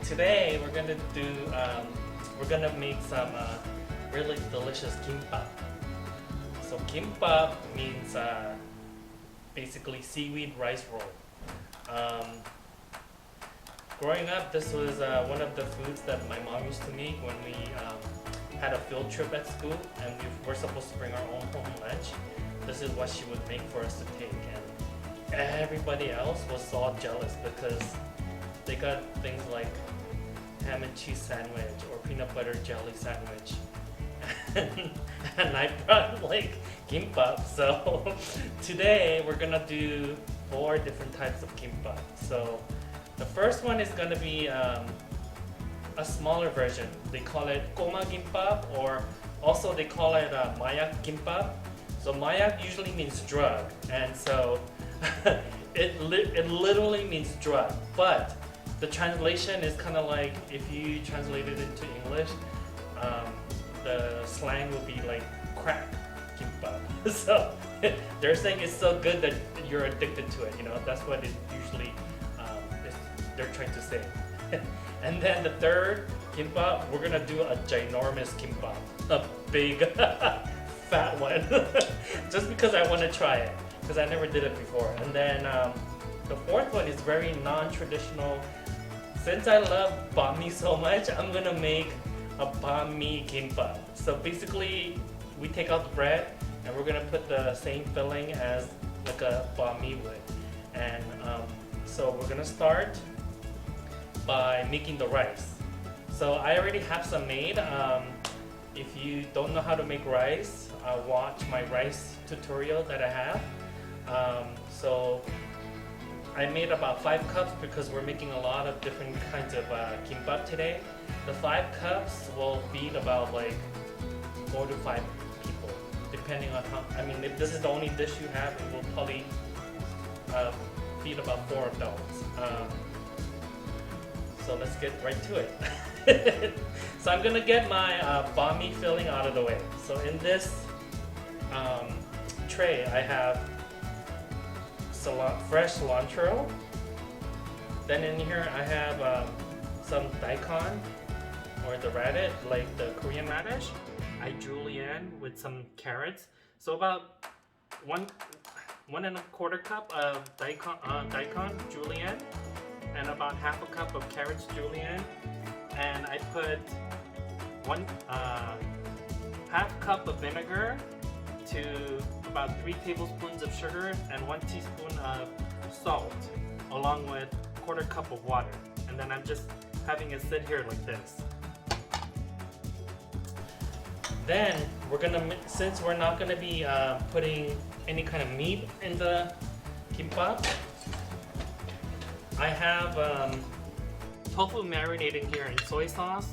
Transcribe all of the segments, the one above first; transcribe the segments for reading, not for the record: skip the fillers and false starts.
today we're gonna make some really delicious gimbap. So gimbap means basically seaweed rice roll. Growing up, this was one of the foods that my mom used to make when we had a field trip at school and we were supposed to bring our own home lunch. This is what she would make for us to take, and everybody else was all jealous because they got things like ham and cheese sandwich or peanut butter jelly sandwich. And I brought like gimbap. So today we're gonna do 4 different types of gimbap. So the first one is gonna be a smaller version. They call it Goma Gimbap, or also they call it MaYak Gimbap. So MaYak usually means drug, and so it literally means drug. But the translation is kind of like if you translate it into English, the slang would be like crack gimbap. So they're saying it's so good that you're addicted to it. You know, that's what it usually they're trying to say. And then the third gimbap, we're gonna do a GiNormous gimbap, a big fat one, just because I want to try it, because I never did it before. And then the fourth one is very non-traditional. Since I love banh mi so much, I'm gonna make a banh mi gimbap. So basically, we take out the bread and we're gonna put the same filling as like a banh mi would. And so we're gonna start by making the rice. So I already have some made. If you don't know how to make rice, watch my rice tutorial that I have. So I made about 5 cups because we're making a lot of different kinds of gimbap today. The 5 cups will feed about like 4 to 5 people, depending on how. I mean, if this is the only dish you have, it will probably feed about 4 adults. So let's get right to it. So I'm gonna get my banh mi filling out of the way. So in this tray, I have fresh cilantro. Then in here I have some daikon, or the radish, like the Korean radish. I julienne with some carrots. So about one and a quarter cup of daikon julienne, and about half a cup of carrots julienne. And I put half cup of vinegar to about 3 tablespoons of sugar and 1 teaspoon of salt, along with quarter cup of water. And then I'm just having it sit here like this. Then we're gonna, since we're not gonna be putting any kind of meat in the gimbap, I have tofu marinating here in soy sauce,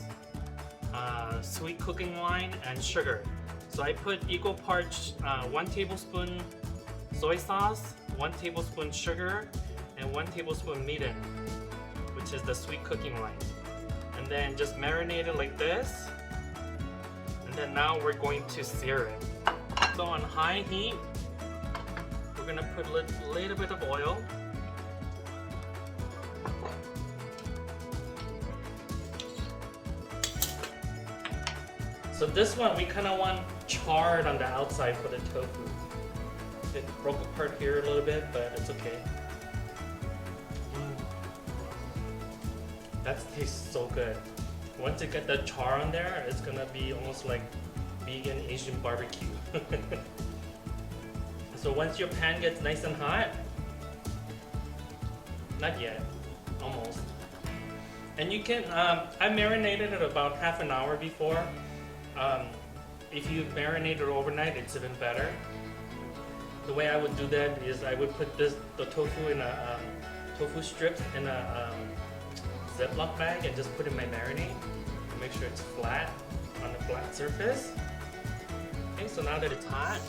sweet cooking wine, and sugar. So I put equal parts 1 tablespoon soy sauce, 1 tablespoon sugar, and 1 tablespoon mirin, which is the sweet cooking wine. And then just marinate it like this. And then now we're going to sear it. So on high heat, we're gonna put a little bit of oil. So this one, we kind of want charred on the outside for the tofu. It broke apart here a little bit, but it's okay. That tastes so good. Once you get the char on there, it's gonna be almost like vegan Asian barbecue. So once your pan gets nice and hot, not yet, almost. And you can, I marinated it about half an hour before. If you marinate it overnight, it's even better. The way I would do that is I would put the tofu in a tofu strips in a Ziploc bag and just put in my marinade to make sure it's flat on a flat surface. Okay, so now that it's hot,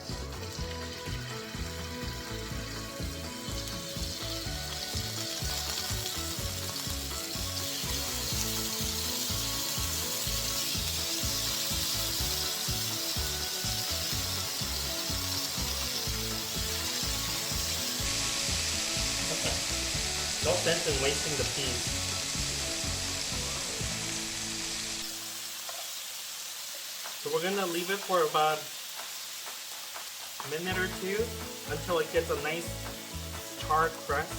no sense in wasting the peas. So we're gonna leave it for about a minute or two until it gets a nice char crust.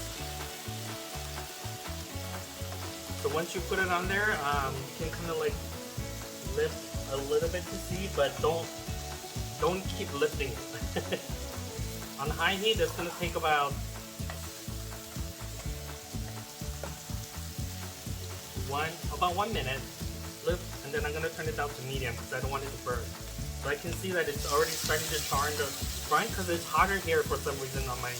So once you put it on there, you can kind of like lift a little bit to see, but don't keep lifting it. On high heat, it's gonna take about one minute. Lift, and then I'm gonna turn it down to medium because I don't want it to burn. So I can see that it's already starting to char in the front because it's hotter here for some reason on my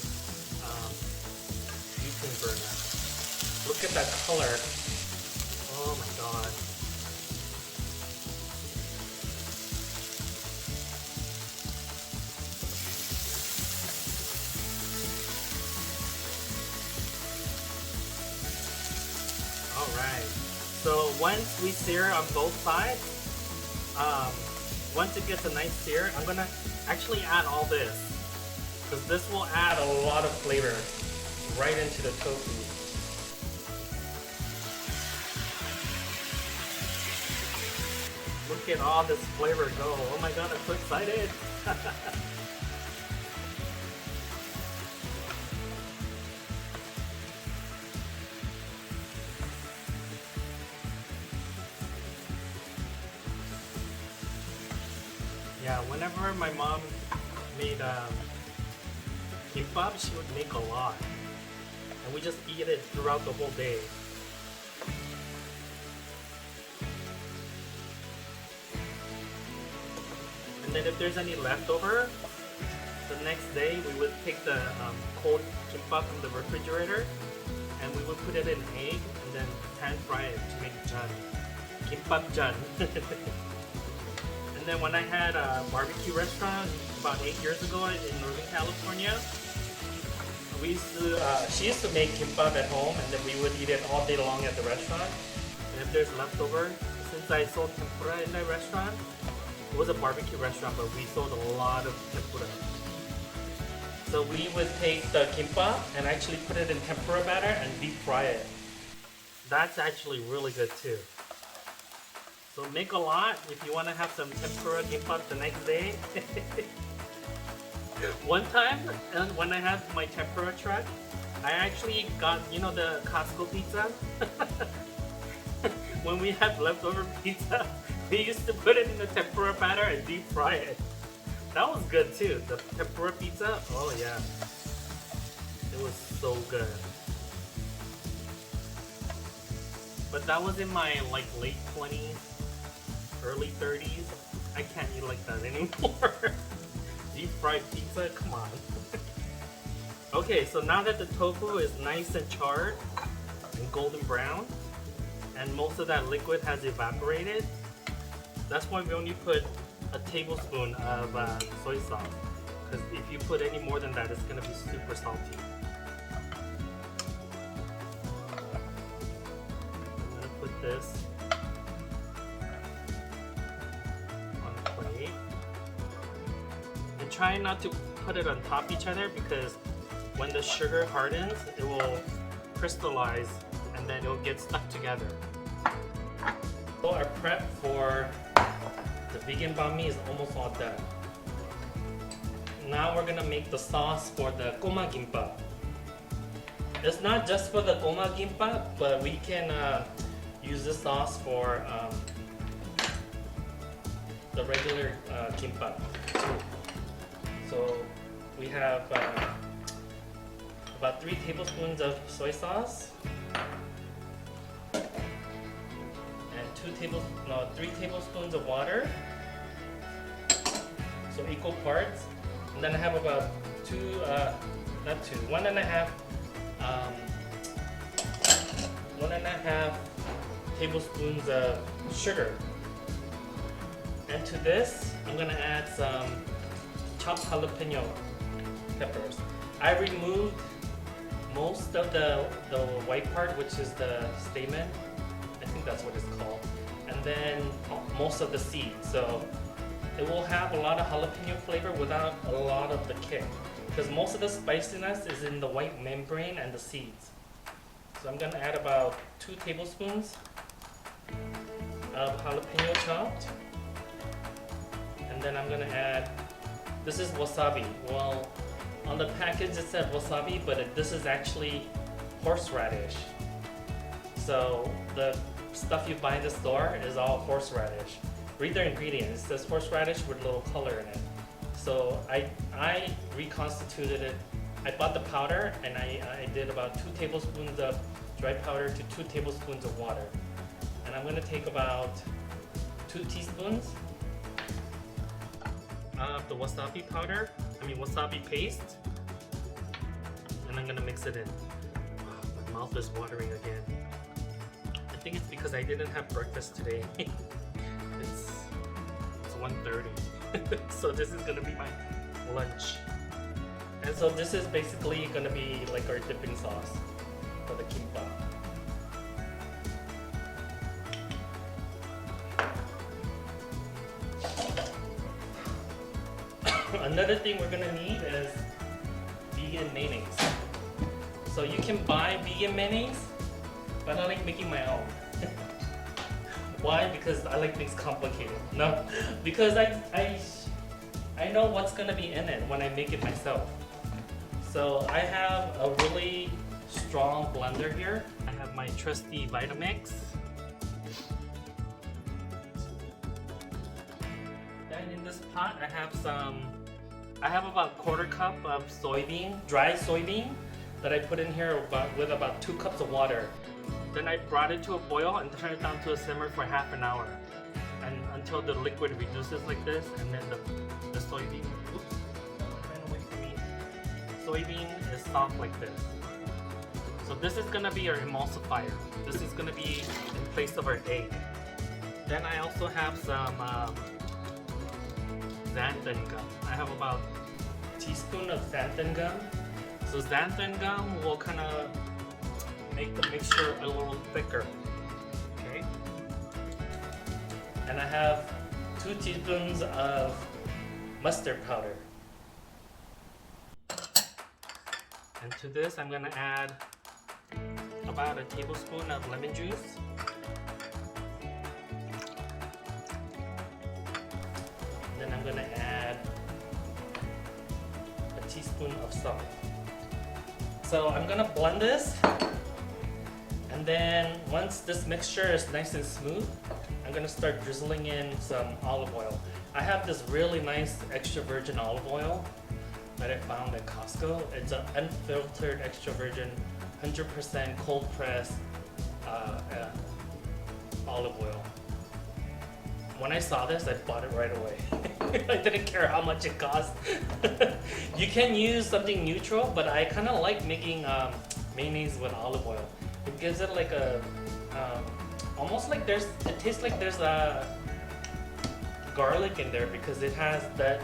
butane burner. Look at that color. Oh my god. Alright. So once we sear on both sides, once it gets a nice sear, I'm gonna actually add all this because this will add a lot of flavor right into the tofu. Look at all this flavor go. Oh my god, I'm so excited. Yeah, whenever my mom made gimbap, she would make a lot. And we just eat it throughout the whole day. And then if there's any leftover, the next day we would take the cold gimbap from the refrigerator and we would put it in egg and then pan fry it to make jan. Gimbap jan. And then when I had a barbecue restaurant about 8 years ago in Northern California, she used to make gimbap at home and then we would eat it all day long at the restaurant. And if there's leftover, since I sold tempura in that restaurant, it was a barbecue restaurant, but we sold a lot of tempura. So we would take the gimbap and actually put it in tempura batter and deep fry it. That's actually really good too. So make a lot if you want to have some tempura gimbap the next day. One time, when I had my tempura truck, I actually got, you know, the Costco pizza? When we had leftover pizza, we used to put it in the tempura batter and deep fry it. That was good too. The tempura pizza, oh yeah. It was so good. But that was in my like late 20s, early 30s. I can't eat like that anymore. Deep fried pizza, come on. Okay, so now that the tofu is nice and charred and golden brown, and most of that liquid has evaporated, that's why we only put a tablespoon of soy sauce. Because if you put any more than that, it's going to be super salty. I'm going to put this on a plate. And try not to put it on top of each other because when the sugar hardens, it will crystallize and then it will get stuck together. So our prep for the vegan banh mi is almost all done. Now we're gonna make the sauce for the goma gimbap. It's not just for the goma gimbap, but we can use this sauce for the regular gimbap too. So we have about 3 tablespoons of soy sauce and 3 tablespoons of water. So equal parts. And then I have about 1.5 tablespoons of sugar. And to this, I'm gonna add some chopped jalapeno peppers. I removed most of the white part, which is the stamen. I think that's what it's called. And then most of the seeds. So it will have a lot of jalapeno flavor without a lot of the kick. Because most of the spiciness is in the white membrane and the seeds. So I'm going to add about 2 tablespoons of jalapeno chopped. And then I'm gonna add, this is wasabi. Well, on the package it said wasabi, but this is actually horseradish. So the stuff you buy in the store is all horseradish. Read their ingredients. It says horseradish with a little color in it. So I reconstituted it. I bought the powder and I did about 2 tablespoons of dry powder to 2 tablespoons of water. And I'm gonna take about 2 teaspoons of the wasabi powder, wasabi paste, and I'm gonna mix it in. Oh, my mouth is watering again. I think it's because I didn't have breakfast today. It's 1:30, so this is gonna be my lunch. And so this is basically gonna be like our dipping sauce for the kimbap. Another thing we're gonna need is vegan mayonnaise. So you can buy vegan mayonnaise, but I like making my own. Why? Because I like things complicated. No, because I know what's gonna be in it when I make it myself. So I have a really strong blender here. I have my trusty Vitamix. Then in this pot I have about 1/4 cup of soybean, dry soybean, that I put in here with about 2 cups of water. Then I brought it to a boil and turned it down to a simmer for half an hour, and until the liquid reduces like this, and then the soybean, oops, ran away from me. Soybean is soft like this. So this is gonna be our emulsifier. This is gonna be in place of our egg. Then I also have some xanthan gum. I have about a teaspoon of xanthan gum. So xanthan gum will kind of make the mixture a little thicker. Okay. And I have 2 teaspoons of mustard powder. And to this I'm gonna add about a tablespoon of lemon juice. Then I'm gonna add a teaspoon of salt. So I'm gonna blend this, and then once this mixture is nice and smooth, I'm gonna start drizzling in some olive oil. I have this really nice extra virgin olive oil that I found at Costco. It's an unfiltered extra virgin, 100% cold pressed olive oil. When I saw this, I bought it right away. I didn't care how much it cost. You can use something neutral, but I kind of like making mayonnaise with olive oil. It gives it like a, almost like it tastes like there's a garlic in there, because it has that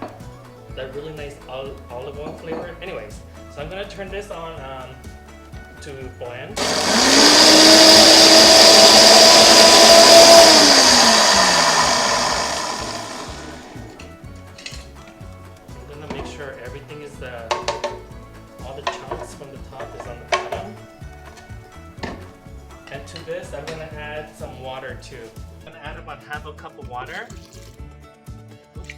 really nice olive oil flavor. Anyways, so I'm gonna turn this on to blend. Everything is all the chunks from the top is on the bottom. And to this I'm gonna add some water too. I'm gonna add about half a cup of water. Oops.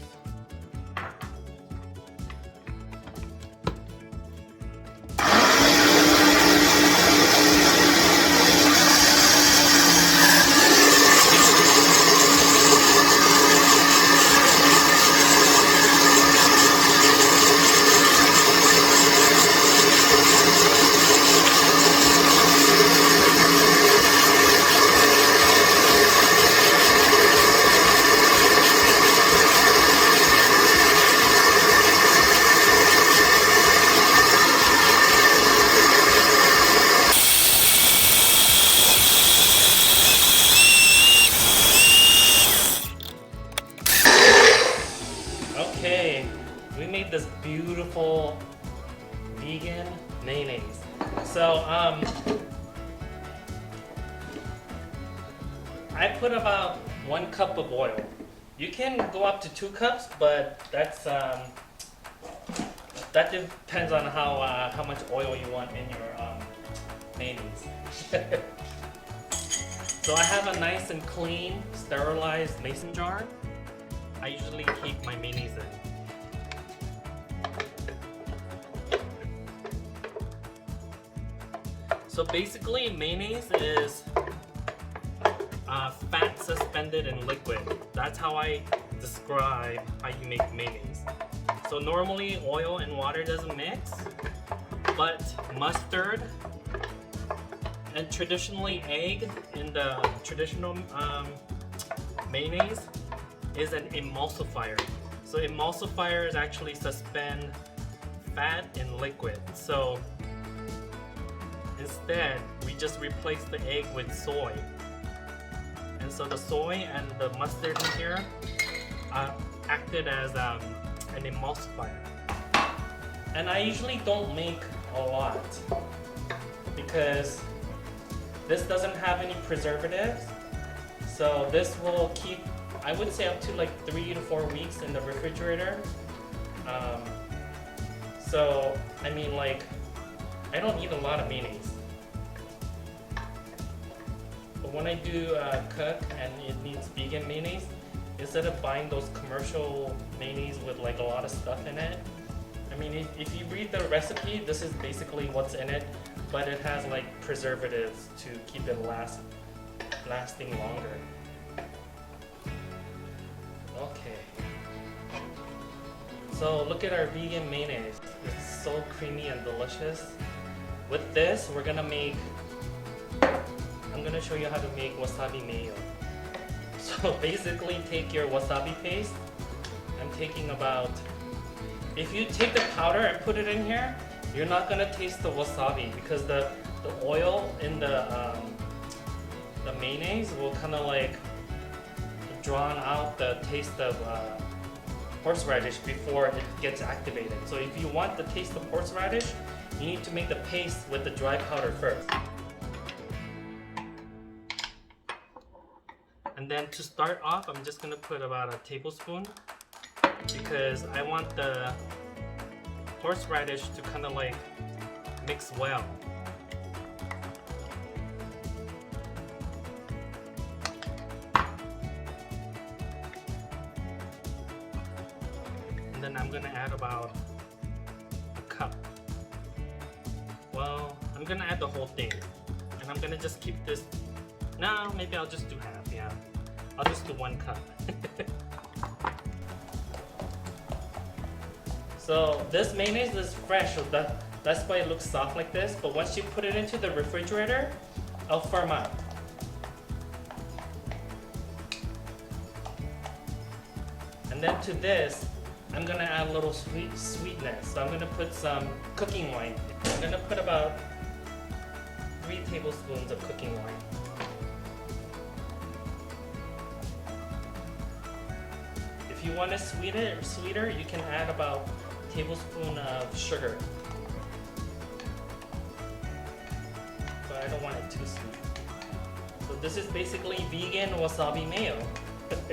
Okay, we made this beautiful vegan mayonnaise. So I put about 1 cup of oil. You can go up to 2 cups, but that's that depends on how much oil you want in your mayonnaise. So I have a nice and clean, sterilized mason jar. I usually keep my mayonnaise in. So basically, mayonnaise is fat suspended in liquid. That's how I describe how you make mayonnaise. So normally oil and water doesn't mix, but mustard and traditionally egg in the traditional mayonnaise is an emulsifier. So emulsifiers actually suspend fat in liquid. So instead, we just replace the egg with soy. And so the soy and the mustard in here acted as an emulsifier. And I usually don't make a lot because this doesn't have any preservatives. So this will keep, I would say, up to like 3 to 4 weeks in the refrigerator. So I mean, like, I don't eat a lot of mayonnaise. But when I do cook and it needs vegan mayonnaise, instead of buying those commercial mayonnaise with like a lot of stuff in it, I mean, if you read the recipe, this is basically what's in it, but it has like preservatives to keep it lasting longer. Okay. So look at our vegan mayonnaise. It's so creamy and delicious. With this, we're gonna make, I'm gonna show you how to make wasabi mayo. So basically take your wasabi paste. I'm taking about, if you take the powder and put it in here, you're not gonna taste the wasabi because the oil in the mayonnaise will kind of like drown out the taste of horseradish before it gets activated. So if you want the taste of horseradish, you need to make the paste with the dry powder first. And then to start off, I'm just gonna put about a tablespoon because I want the horseradish to kind of like mix well. And then I'm gonna add about a cup. Well, I'm gonna add the whole thing. And I'm gonna just keep this, no, maybe I'll just do half, yeah. I'll just do 1 cup. So this mayonnaise is fresh, so that's why it looks soft like this. But once you put it into the refrigerator, it'll firm up. And then to this, I'm gonna add a little sweetness. So I'm gonna put some cooking wine. I'm gonna put about 3 tablespoons of cooking wine. If you want it sweeter, you can add about a tablespoon of sugar. But I don't want it too sweet. So this is basically vegan wasabi mayo.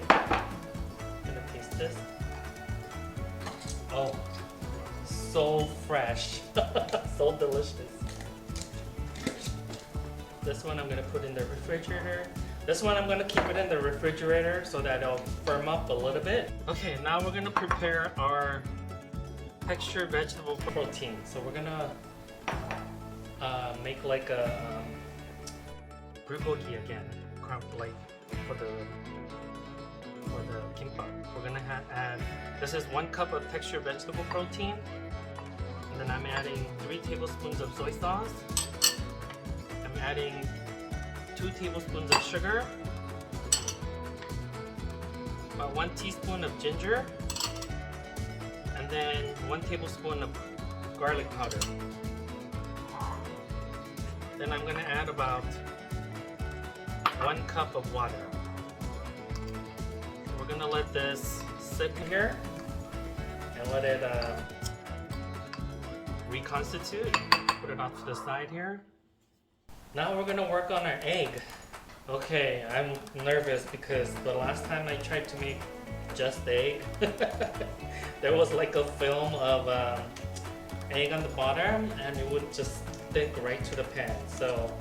Gonna taste this. Oh, so fresh, so delicious. This one I'm gonna put in the refrigerator. This one I'm gonna keep it in the refrigerator so that it'll firm up a little bit. Okay, now we're gonna prepare our textured vegetable protein. So we're gonna make like a bulgogi again, like for the kimbap. We're gonna add, this is 1 cup of textured vegetable protein, and then I'm adding 3 tablespoons of soy sauce. I'm adding 2 tablespoons of sugar, about 1 teaspoon of ginger, and then 1 tablespoon of garlic powder. Then I'm gonna add about 1 cup of water. We're gonna let this sit here and let it reconstitute. Put it off to the side here. Now we're gonna work on our egg. Okay, I'm nervous because the last time I tried to make just egg, there was like a film of egg on the bottom and it would just stick right to the pan. So,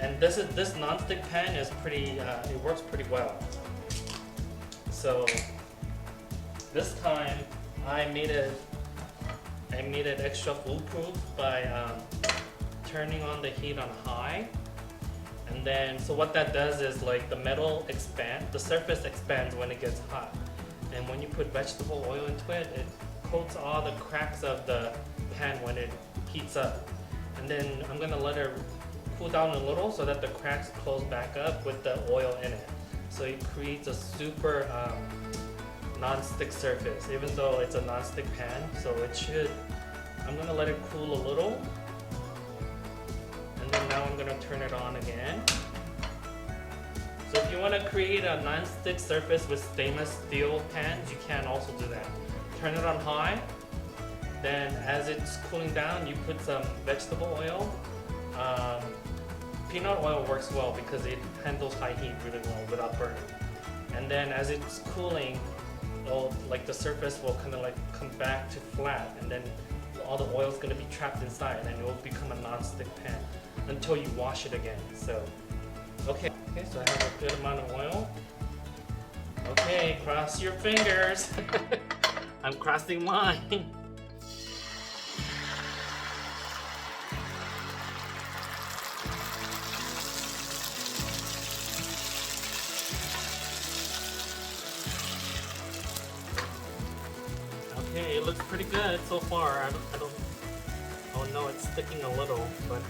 and this non-stick pan is pretty, it works pretty well. So This time I made it extra foolproof by turning on the heat on high. And then, so what that does is like the metal expands, the surface expands when it gets hot. And when you put vegetable oil into it, it coats all the cracks of the pan when it heats up. And then I'm gonna let it cool down a little so that the cracks close back up with the oil in it. So it creates a super non-stick surface, even though it's a non-stick pan. So it should, I'm gonna let it cool a little. And then now I'm gonna turn it on again. So if you wanna create a non-stick surface with stainless steel pans, you can also do that. Turn it on high. Then as it's cooling down, you put some vegetable oil. Peanut oil works well because it handles high heat really well without burning. And then as it's cooling, like the surface will kind of like come back to flat, and then all the oil is going to be trapped inside, and it will become a non-stick pan until you wash it again. So, okay, so I have a good amount of oil. Okay, cross your fingers. I'm crossing mine. Okay, it looks pretty good so far. I don't. Oh no, it's sticking a little, but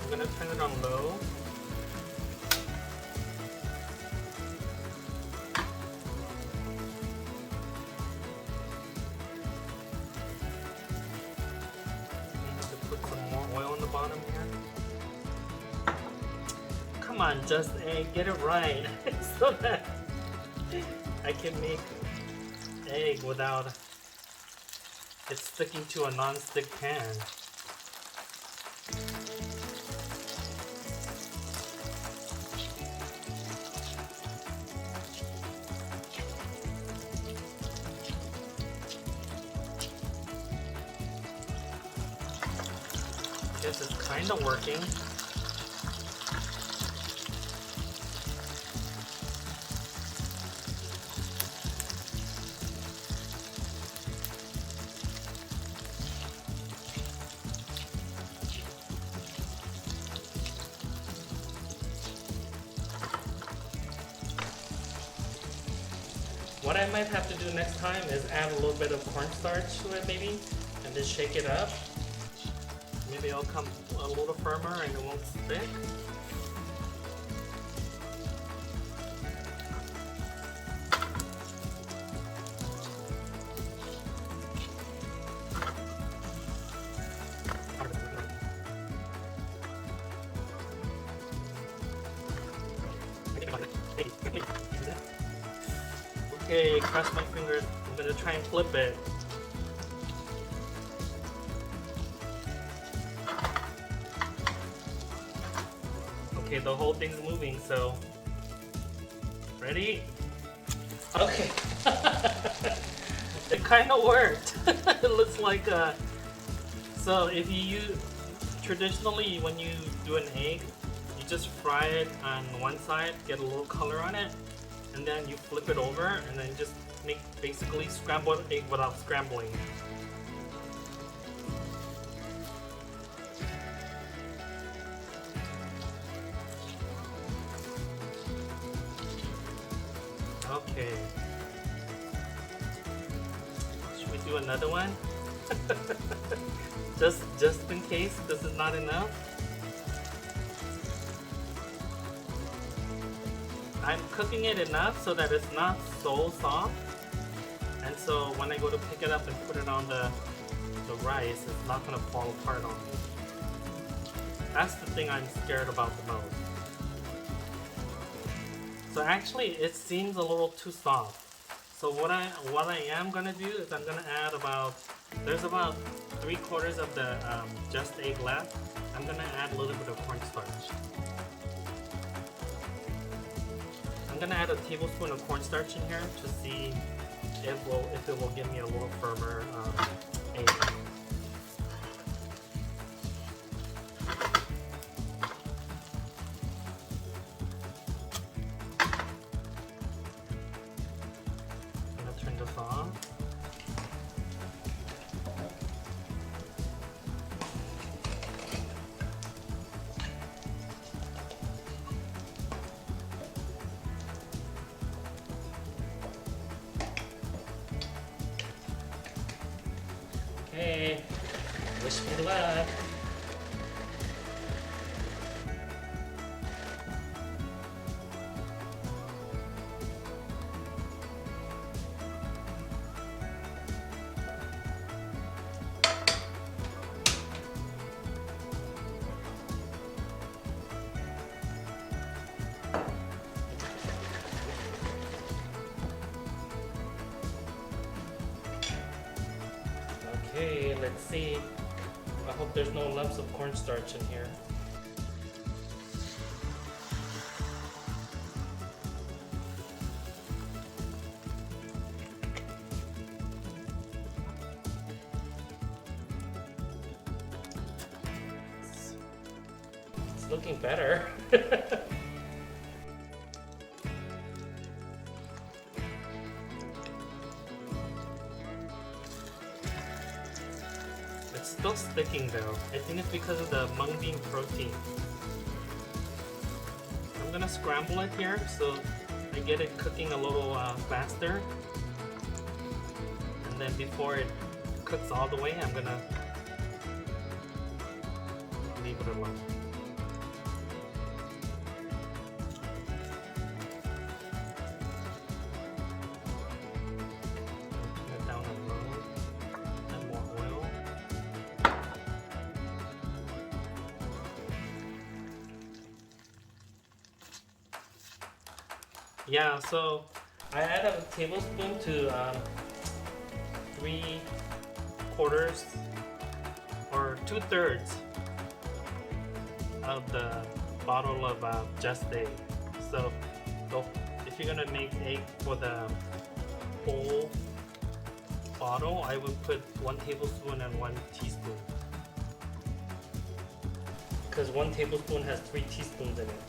I'm gonna turn it on low. To put some more oil on the bottom here. Come on, Just Egg, get it right so that I can make egg without it sticking to a non-stick pan. Guess it's kind of working. What I might have to do next time is add a little bit of cornstarch to it maybe, and then shake it up. Maybe it'll come a little firmer and it won't stick. Okay, cross my fingers. I'm gonna try and flip it. Okay, the whole thing's moving, so ready? Okay. It kind of worked. It looks like so if you use, traditionally when you do an egg, you just fry it on one side, get a little color on it, and then you flip it over and then just make basically scrambled egg without scrambling. Okay. Should we do another one? just in case this is not enough. I'm cooking it enough so that it's not so soft, and so when I go to pick it up and put it on the rice, it's not going to fall apart on me. That's the thing I'm scared about the most. So actually it seems a little too soft. So what I am going to do is I'm going to add there's about 3/4 of the Just Egg left. I'm going to add a little bit of cornstarch. I'm gonna add a tablespoon of cornstarch in here to see if it will give me a little firmer egg. Wish me luck. Okay, let's see. I hope there's no lumps of cornstarch in here. It's looking better. It's still sticking though. I think it's because of the mung bean protein. I'm gonna scramble it here so I get it cooking a little faster. And then before it cooks all the way, I'm gonna leave it alone. Turn it down on low. Add more oil. Yeah, so I add a tablespoon to 3/4 or 2/3 of the bottle of just egg. So if you're gonna make egg for the whole bottle, I would put 1 tablespoon and 1 teaspoon. Because 1 tablespoon has 3 teaspoons in it.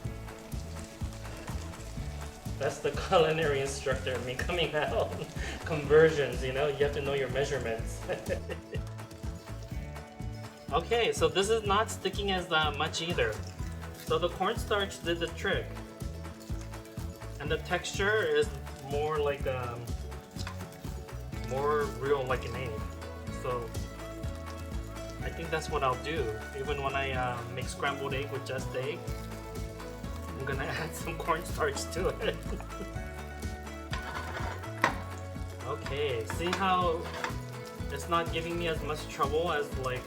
That's the culinary instructor in me coming out. Conversions, you know, you have to know your measurements. Okay, so this is not sticking as much either. So the cornstarch did the trick. And the texture is more like more real like an egg. So I think that's what I'll do. Even when I make scrambled egg with just egg, I'm gonna add some cornstarch to it. Okay, see how it's not giving me as much trouble as like,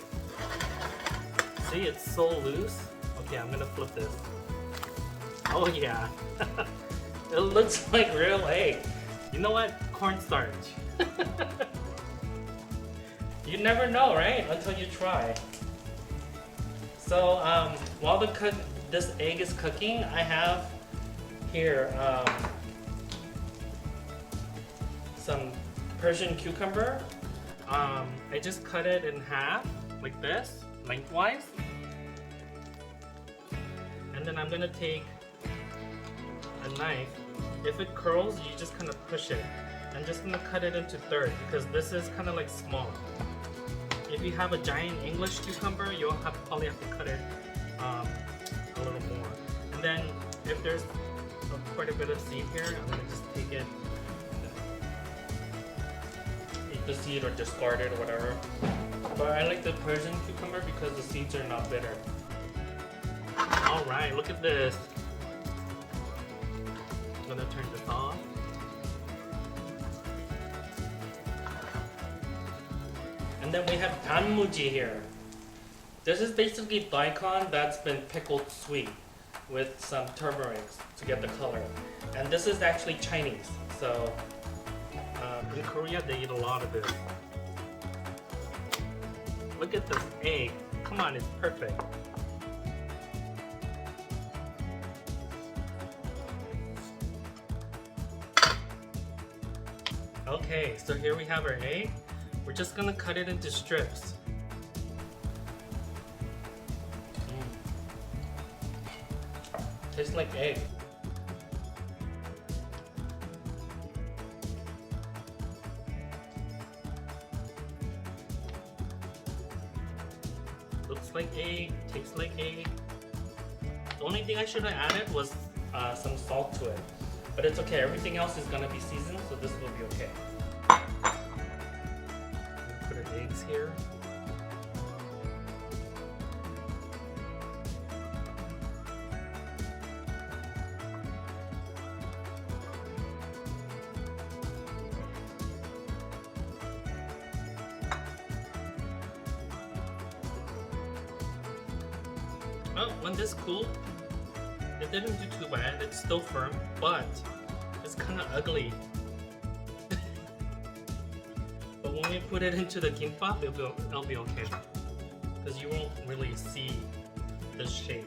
see, it's so loose. Okay, I'm gonna flip this. Oh yeah, it looks like real egg. You know what? Cornstarch. You never know, right? Until you try. So while this egg is cooking, I have here some Persian cucumber. I just cut it in half like this, lengthwise. And then I'm gonna take a knife. If it curls, you just kind of push it. I'm just gonna cut it into thirds because this is kind of like small. If you have a giant English cucumber, you'll probably have to cut it a little more. And then if there's quite a bit of seed here, I'm gonna just take it, eat the seed or discard it or whatever. But I like the Persian cucumber because the seeds are not bitter. All right, look at this. I'm gonna turn this off. And then we have 단무지 here. This is basically daikon that's been pickled sweet with some turmeric to get the color. And this is actually Chinese. So in Korea they eat a lot of this. Look at this egg. Come on, it's perfect. Okay, so here we have our egg. We're just gonna cut it into strips. Tastes like egg. Looks like egg, tastes like egg. The only thing I should have added was some salt to it. But it's okay, everything else is gonna be seasoned, so this will be okay. Put our eggs here. Well, when this cooled, it didn't do too bad. It's still firm, but it's kind of ugly. But when we put it into the gimbap, it'll be okay. Because you won't really see the shape.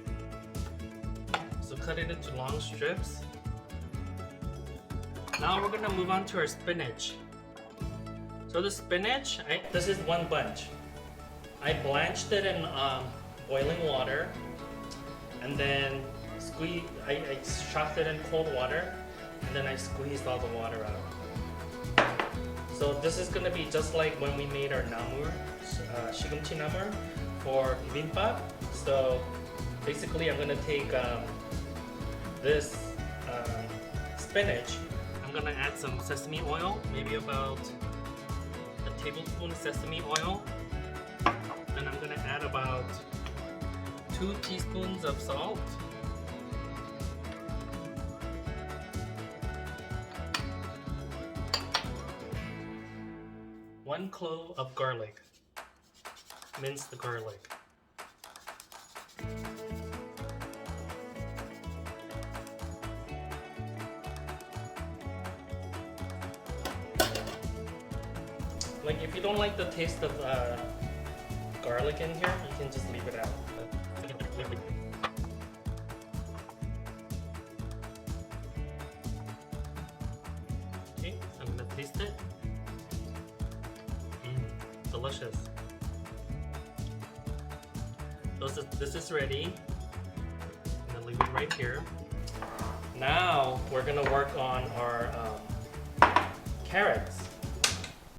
So cut it into long strips. Now we're gonna move on to our spinach. So the spinach, this is one bunch. I blanched it in boiling water, and then I shocked it in cold water, and then I squeezed all the water out. So this is gonna be just like when we made our namur, 시금치 namur for bibimbap. So basically, I'm gonna take this spinach. I'm gonna add some sesame oil, maybe about a tablespoon of sesame oil. Then I'm gonna add about 2 teaspoons of salt. One clove of garlic. Mince the garlic. Like if you don't like the taste of garlic in here, you can just leave it out. Okay, I'm gonna taste it. Delicious. This is ready. I'm gonna leave it right here. Now we're gonna work on our carrots.